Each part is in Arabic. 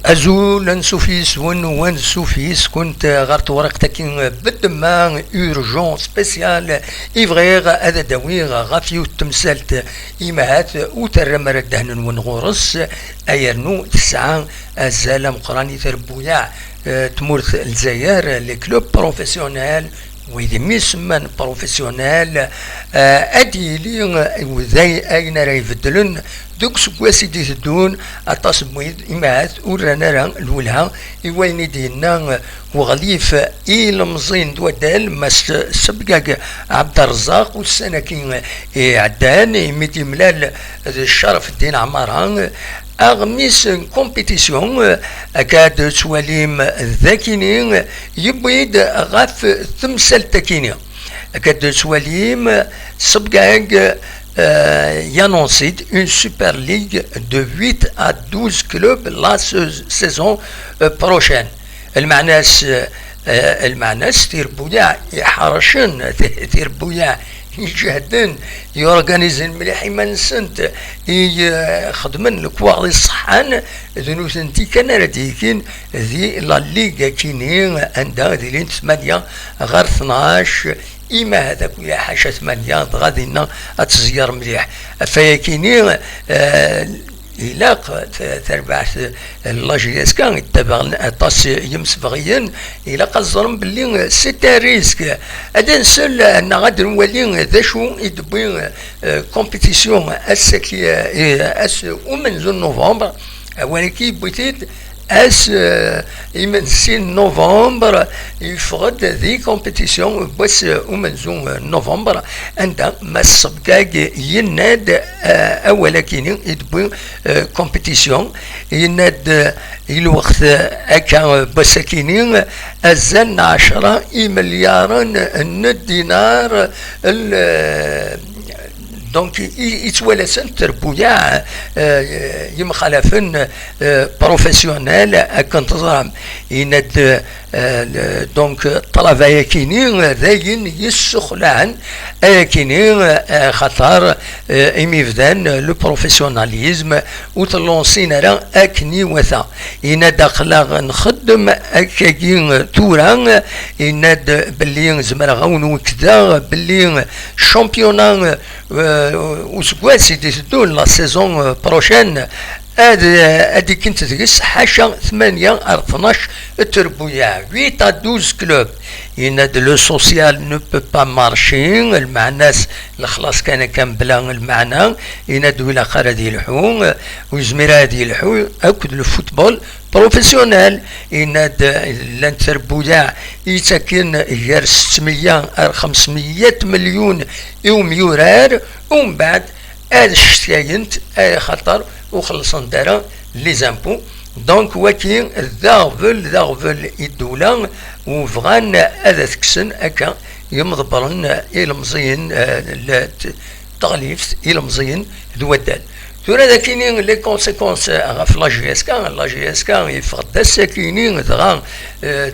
أزول سوفيس ون سوفيس كنت غرت ورقتك بالدمان أورجون سبيسيال إفغيغ هذا دويغ غافيو تمثلت إيمات وترمر الدهن ونغورس أيرنو تسعة الزالة مقراني تربويا تمورث الجزائر لكلوب بروفيسيونيل وإذا ميسمان بروفيسيونيل أديلي وذي أين راه يبدلن دوك سكواسي دي تدون أطاس مويد إمات ورانا راه الولها إوالني دينا وغليف المزين دوادال ماس سبقاق عبد الرزاق والسنة كي عدان ميدي ملال الشرف الدين عماران أغميس كومبيتيسيون أكاد تواليم ذاكينين يبويد غاف ثمسال تاكيني أكاد تواليم سبقاق يانونسيد une super ligue de 8 à 12 clubs la saison prochaine. المعناس تيربويا يحرشن تيربويا يجهدن يورغانيزن مليح ما نسنت يخدمن الكواغي الصحان ذنو سنتي كان رديكين ذي لا ليغا كينين عندها ذي 8 غير 12 إما هذاك يا حاشا 8 غادينا أتزير مليح فيكيني إلاق تربعث لاجياس كان يتبع أطاس يمسفغيين إلاق الظلم باللي سيتا ريسك هذا نسال أن غادي نولي ذا شو يدبي كومبيتيسيون أسكي أس ومن نوفمبر ولكن بوتيت أس يمنسين نوفمبر يفرد ذي كومبيتيسيون بس ومنزون نوفمبر عند ما الصبقاق يناد أولا كيني يدبو كومبيتيسيون يناد الوقت أكا بس كيني أزن 10 مليار دينار دونك يتولسن تربويا يمخالفن بروفيسيونيل كنتظام يند دونك طلبة كينين ذاين يسخلان كينين خطر إميفدان لو بروفيسيوناليزم وتلونسين راه أكني وثا يند خلاغ نخدم أكاين توران يند بلي زمر غون كذا بلي شامبيونا وسكواسي تدون لا سيزون بروشين هادي كنت تقيس حاشا 8 à 12 تربويا 8 à 12 كلوب يناد لو سوسيال نو بو با مارشي المعناس الخلاص كان بلا المعنى يناد ولا خرج يلحو وزمير هادي يلحو اكد لو فوتبول بروفيسيونيل يناد لان تربويا يتكن غير 600 à 500 مليون يورار ومن بعد هذا الشتاينت خطر وخلصن دارا لي زامبو دونك وكين ذاغفل الدولة وفغان هذا تكسن هكا يمضبرن المزين التغليف المزين ذودال تورا ذا كاينين لي كونسيكونس في لا جي اس كا يفقد الساكينين دغا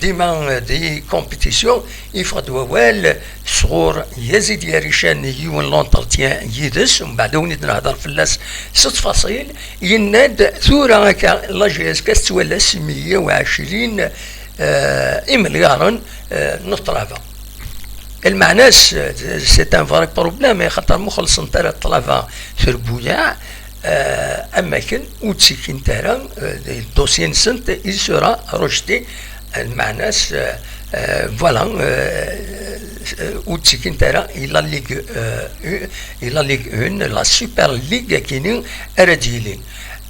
ديما دي كومبيتيسيون يفقد ووال صغور يزيد يريشان يون لونترتيان يدس ومن بعد ونيت نهضر في اللاس 6 تفاصيل يناد ثورا هكا لا جي اس كا تولى 120 مليار نطرافا المعناس سي ان فري بروبليم خاطر مخلص نتاع الطلبه في ربويا أماكن وتسكين تارا الدوسيي نسنت يسرا رجتي المعناس فوالا وتسكين تارا إلى ليغ 1 لا سوبر ليغ كاينين رجيلين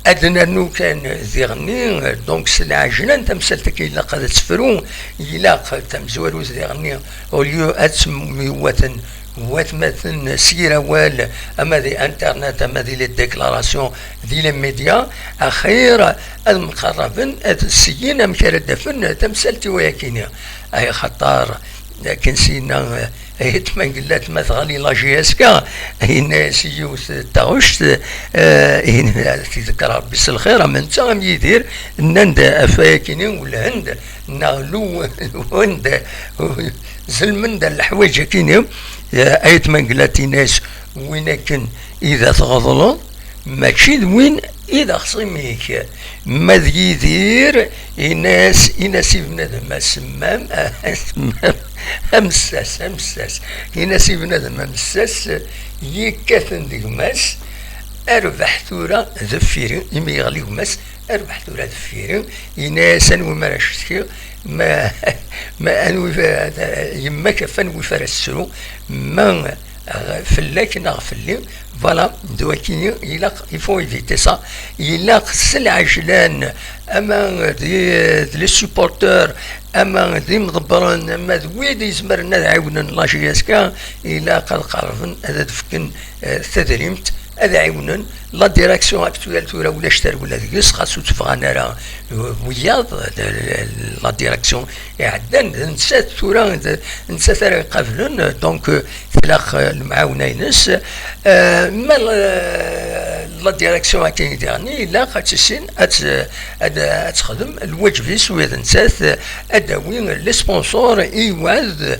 أدنى نو كان ذيغني دونك سلعجنا تمثلتك إلا قد تسفرون إلا تمزورو ذيغني وليو أتسمي وطن واتمثل سيرة وال أما ذي انترنت أما ذي للديكلاراسيون ذي الميديا أخير المقربين السيين مكردفن تمثلتي وياكينيا أي خطار لكن سينا يتمن قلت مثلا لا جي اس كا هنا سيوس تاوش تذكر ربي الخير من تام يدير نند افاكين ولا هند نالو هند زلمن الحوايج كاينين يتمن قلت ناس وين كان اذا تغضلوا ماشي وين إذا خصميك ما يدير إناس بنادم سمام أمساس إناس بنادم أمساس يكاثن ديك ماس أربح ثورة ذفيرين إما يغلي ماس أربح ثورة ذفيرين إناس أنو ما رشتكي ما أنو يما كفن وفرسرو ما فلاك نغفلي فوالا دوكيني il faut éviter ça إلا خص العجلان أما لي سوبورتور أما دي مضبرين أما دويد يزمرنا عاونن لا جي اس كا إلا قد قربن هذا دفكن تدريمت هذا عاونن لا ديراكسيون اكتوال تورا ولا شتر ولا ديس خاصو تفغانا راه وياض لا ديراكسيون عندنا نسات تورا نسات راه قبلن دونك تلاخ المعاونينس ما لا ديراكسيون كاين ديرني لا خاطشين تخدم الواجب سويد نسات اداوي لي سبونسور ايواد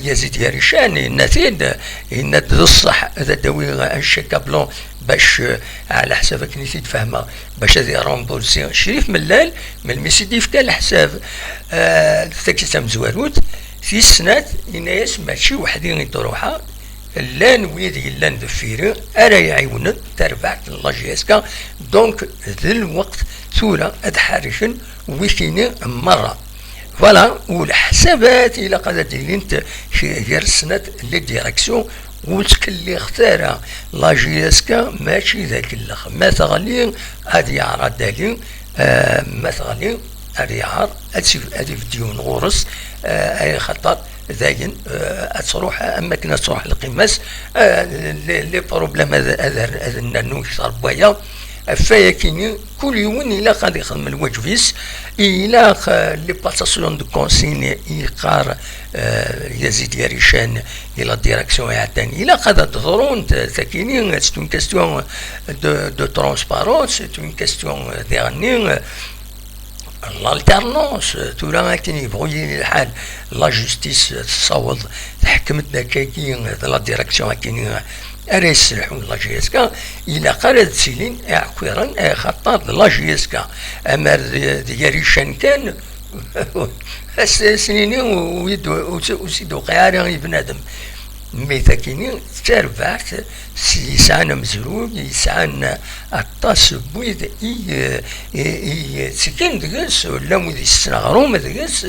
يزيد يريشان النتيد يند الصح اداوي الشيكا بلون باش على حسابك نسيت فهمه باش هذه رامبولسي شريف ملال من الميسيدي في الحساب تاكي مزواروت في السنات الناس ماشي وحدين يدروها لان ويدي لان دفيري ارا يعاونن تربع لا جي اس كا دونك ذي الوقت ثورة ادحرشن ويكيني مره فوالا والحسابات الى قد ديرين غير السنات لي ديريكسيون وتكلي اختارها لا جي اس كا ماشي ذاك الاخ مثلا هادي يعرض دالي مثلا هادي يعرض هادي فيديو نغورس اي خطر ذاين تروح اما كنا تروح القماس لي بروبليم هذا النانو صار بويا فايكيني كل يوم الى قد يخدم الوجفيس الى لي باساسيون دو كونسيني يقار يزيد يريشان الى ديراكسيون يعتني الى قد تظهرون تاكيني سي اون كاستيون دو ترونسبارونس سي اون كاستيون ديرني l'alternance تورا كاين يبغي الحال لا جوستيس تصاوض تحكمتنا كاين لا ديراكسيون كاين اريس الحون لا جي اس كا الى قرد سيلين اعكورا خطاب لا جي اس كا اما دياليشان كان سنين وسيدو قياري بنادم ميثاكيني تربعت يسعنا مزروق يسعنا الطاس بويد سكين دقس ولا مودي السنغروم دقس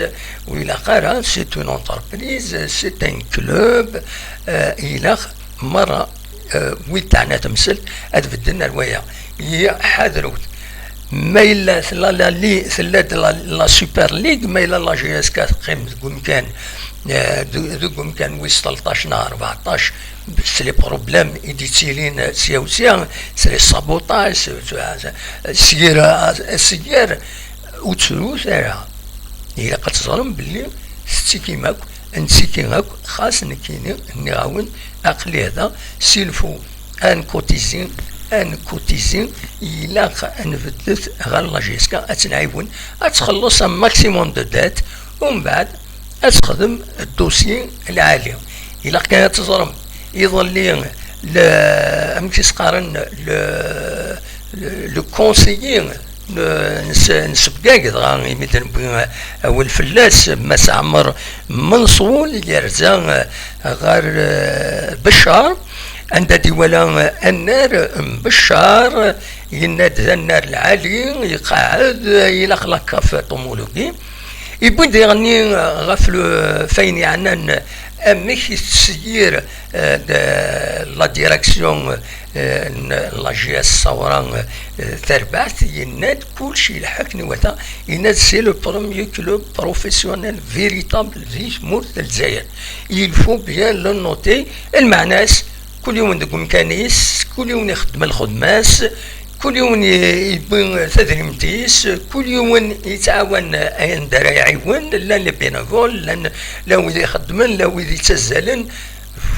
وإلى قارا سي اون انتربريز سي ان كلوب إلى مرة ويد تاعنا تمثل أتبدلنا الرواية هي حاضروت ما إلا ثلاث لا سوبر ليغ ما إلا لا جي اس كا تقيم كان دوكم كان ويس 13 نهار 14 سي لي بروبليم ايديتيلين سياسيا سي لي سابوتاج السير وتروث راه هي قد تظلم باللي ستيكيماك انسيكيماك خاص نكيني نعاون عقلي هذا سيلفو ان كوتيزين الى نفدت غير لا جيسكا اتنعاون اتخلص ماكسيموم دو دات ومن بعد أستخدم الدوسي العالي إلا كانت تظلم يظل لي أمكس قارن لو كونسيين نسبقاك غاني مثلا أول فلاس مسعمر منصول يرزا غير بشار عند ديوالا النار بشار يناد النار العالي يقعد يلقلق في طمولوكي يبون ديرني غفل فين يعني اميك تسيير لا ديراكسيون لا جي اس صوران تربعت يناد كل شيء الحكني وتا يناد سي لو بروميي كلوب بروفيسيونيل فيريتابل في مورد الجزائر il faut bien le noter المعناس كل يوم عندكم كنيس كل يوم يخدم الخدماس كل يوم يبون تدريمتيس، كل يوم يتعاون أين دار يعاون، لا لي بينافول، لا ويدي يخدمن، لا ويدي يتسزلن.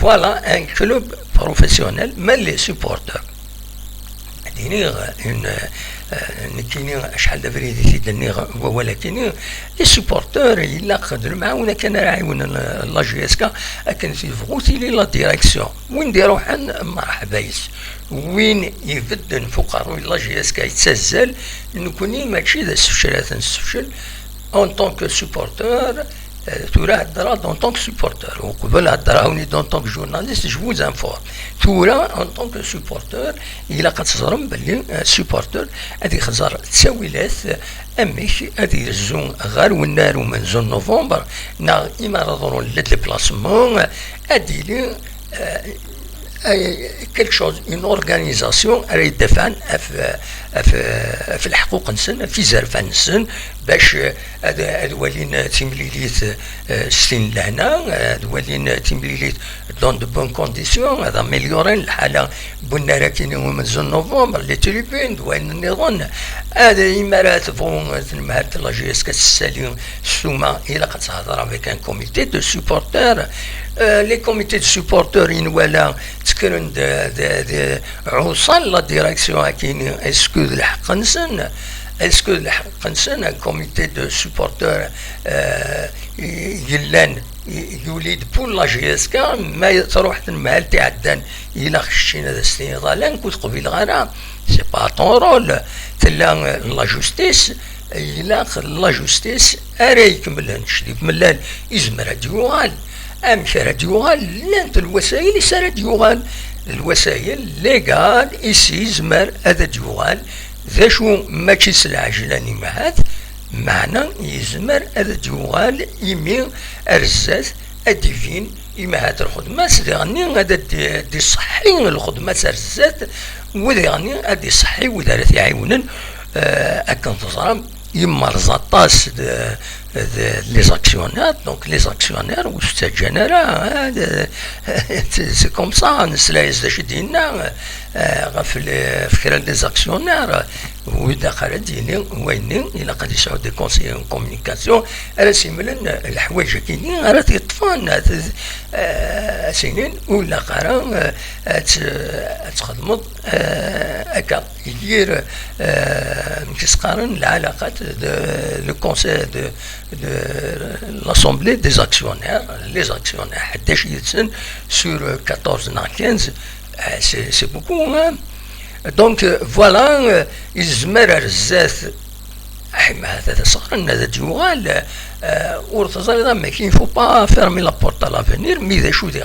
فوالا ان كلوب بروفيسيونيل ما لي سوبورتور. ديني كاينين شحال د فريدي تيدني ولكن لي سوبورتور الا قدروا معاونا كان راعيون لا جي اس كا كان تيفغوتي لي لا ديريكسيون وين نديرو حنا مرحبا يس وين يبدن فقراء لا جي اس كا يتسزل نكوني ماشي ذا السفشلات نسفشل اون طونك سوبورتور تورا هدرا دون طونك سوبورتور وقبل هدرا هوني دون طونك جورناليست جو فوز انفور تورا اون طونك سوبورتور الا قد تزرم باللي سوبورتور هادي خزر تساويلات اميش هادي يرزون غير والنار ومن زون نوفمبر نا اما رضرو لد بلاسمون هادي لي quelque chose, une organisation اللي يدافع في الحقوق نسن في زرفة نسن باش هاد ولين تمليليت ستين لهنا هاد ولين تمليليت دون دو بون كونديسيون هذا مليورين الحالة بنا راكين من زون نوفمبر لي تريبين دوين النظام هذا إمارات فون المهات لا جي اس كتسالي سوما إلا قد تهضر avec un comité de supporters les comités de supporters ولا تكرن عوصل لا ديريكسيون كاين اسكو الحق نسن اسكو الحق نسن كوميتي دو سوبورتور يلان يوليد بول لا جي اس كا ما تروح المال تعدان الى خشينا ذا السنغال كنت قبيل غيرها سي با طون رول تلا لا جوستيس الى لا جوستيس اري يكمل نشدي ملال يزمر ديوال امشي راديوال لانت الوسائل يسار ديوال الوسائل ليغال إيسي زمر هذا ديوال ذا شو ماشي سلعجلاني مهات معنى يزمر هذا ديوال يمي أرزاز أديفين إما هاد الخدمة سيغني هذا دي صحي الخدمة أرزات وذيغني هادي صحي وذا يعاونن أكن تزرم يما رزاطاس les actionnaires, donc les actionnaires ou cette général, c'est comme ça, les actionnaires, il a des conseillers en communication, الحوايج كاينين راه تيطفان سنين ولا قرا تخدموا هكا يدير كيسقارن العلاقات لو كونسيل de l'Assemblée des actionnaires, les actionnaires, sur 14 à 15, c'est beaucoup. Hein? Donc voilà, ils meurent. Il ne faut pas fermer la porte à l'avenir, mais des choses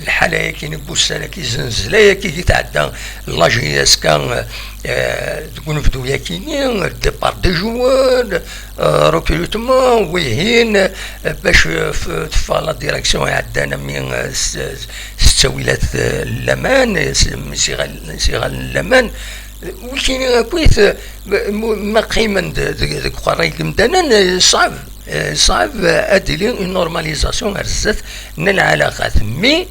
الحالة كاين بوسانة كيزنزلا كيتعدى لا جي اس كان تكون فدويا كاينين ديبار دي جوار روكروتمون ويهين باش في لا ديريكسيون عندنا من ستاويلات اللمان صيغه اللمان وكاين كويس ما قيمه ديك قرايك مدانا صعب اديلي نورماليزاسيون رزات من العلاقات مي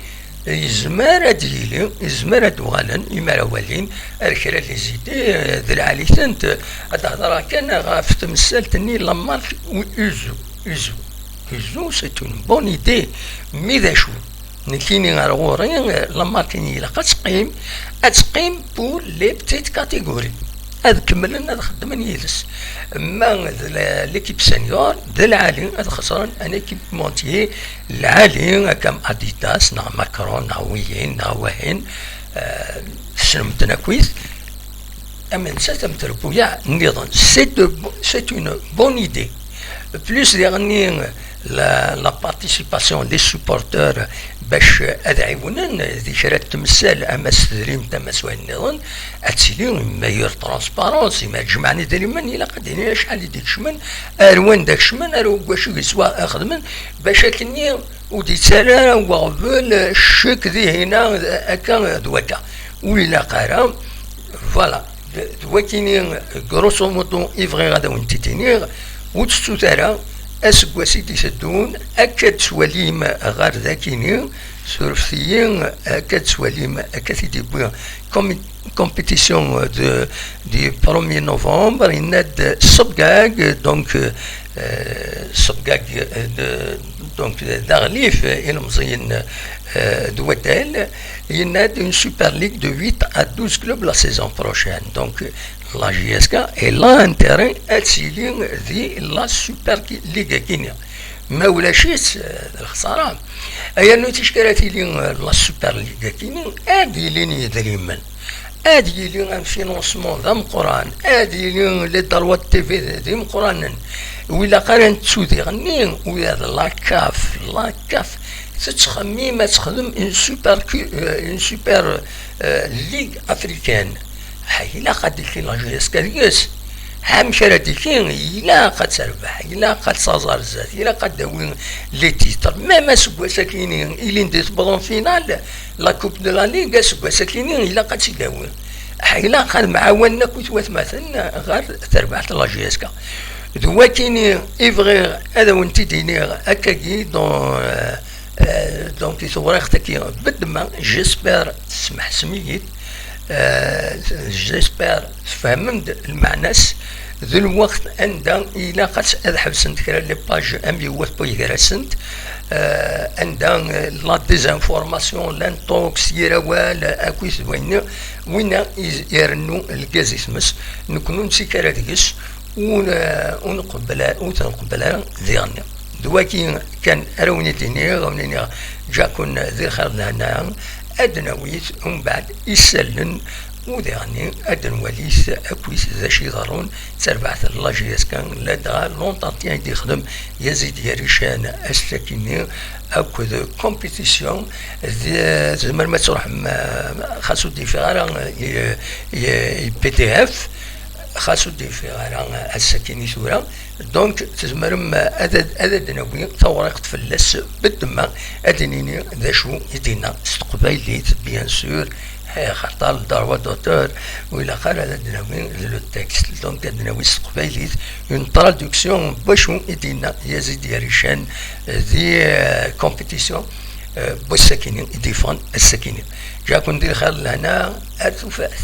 يزمر اديلي يزمر دوالن يمر ولين الكرا لي زيدي ذي العاليتنت هضره كان غاف تمثلتني لامارك يوزو سي اون بون ايدي مي ذا شو نكيني غورين لامارك ني تقيم بور لي بتيت كاتيجوري هذا كملنا هذا خدمنا يلس ما ليكيب سينيور ذا العالي هذا خسران انا كيب مونتي العالي كم اديداس نا ماكرون نا وين نا وين سنمتنا كويس اما نساتم تربويا نظن سي اون بون ايدي بلوس يعني la participation des supporters باش ادعيونا ذي شرات تمثال امس تدريم تمس والنظام اتسيلي مايور ترانسبارونسي ما تجمعني دائما الى قدينا شحال يديك شمن اروان داك شمن ارو واش يسوا اخدمن باش كني ودي تسالا وغبل الشك ذي هنا هكا دوكا ولا قرا فوالا دوكيني غروسو مودو افغي غادا وانت تينير وتستو ترى أسقواسي تسدون أكد سواليم غار ذاكيني سورفيين أكد سواليم أكد يدبوا compétition du 1er novembre, il y a de Sobgag, donc Sobgag donc d'Arlif, d'Ouetel, il y a une Super Ligue de 8 à 12 clubs la saison prochaine. Donc la JSK est l'intérêt à tirer la Super Ligue Guinée. ما ولاشيت الخساره ايا نو تشكراتي لي لا سوبر ليغا كيني ادي لي دريمن ادي لي ان فينونسمون ذا مقران ادي لي دروات تي في ذي مقران ولا قران تسودي غني ويا لا كاف تتخمي تخدم ان سوبر ليغ افريكان حيلا قد لي لا جي اس كاريوس هم شراتيكين إلا قد تربح إلا قد صازر الزات إلا قد داوين لي تيتر ما سكوا ساكينين إلين دي تبغون فينال لا كوب دو لا ليغا سكوا ساكينين إلا قد تداوين إلا قد معاوننا كوت مثلا غير تربحت لا جي اس كا دوا كيني إفغي هذا وانتي دينير هكاكي دونك ثوريختك بالدما جيسبر تسمح سميت جيسبر فهمت المعناس ذو الوقت عندها إلا قد أذهب سنت كرا لي باج أمي وثبوي كرا سنت عندها لا ديزانفورماسيون لان توكس يراوال أكويس وين يرنو الكاز يسمس نكونو نسي كرا ديكس ونقبلها ذيغني دواكي كان أروني تيني غونيني جاكون ذي خرنا هنا أدنويت ومن بعد يسلن ودعني أدنواليس أكويس ذا شي غارون تربعت الله جياس كان لدى لونطانتيان دي خدم يزيد يريشان أستكيني أكو ذا كومبيتيسيون زمر ما تروح خاصو دي في غارة بي تي اف خاصو دي في غارة السكيني سورة دونك تزمرم أدنوي ثورقت في اللس بالدماغ أدنيني ذا شو يدينا استقباليت بيان سور خطر الدعوة دوتور وإلى آخره أدنوي لو تكست دونك أدنوي استقباليت اون ترادكسيون باشو يدينا يزيد يريشان ذي كومبيتيسيون بالسكينين يديفون السكينين جاكم دير خير لهنا أتوفاث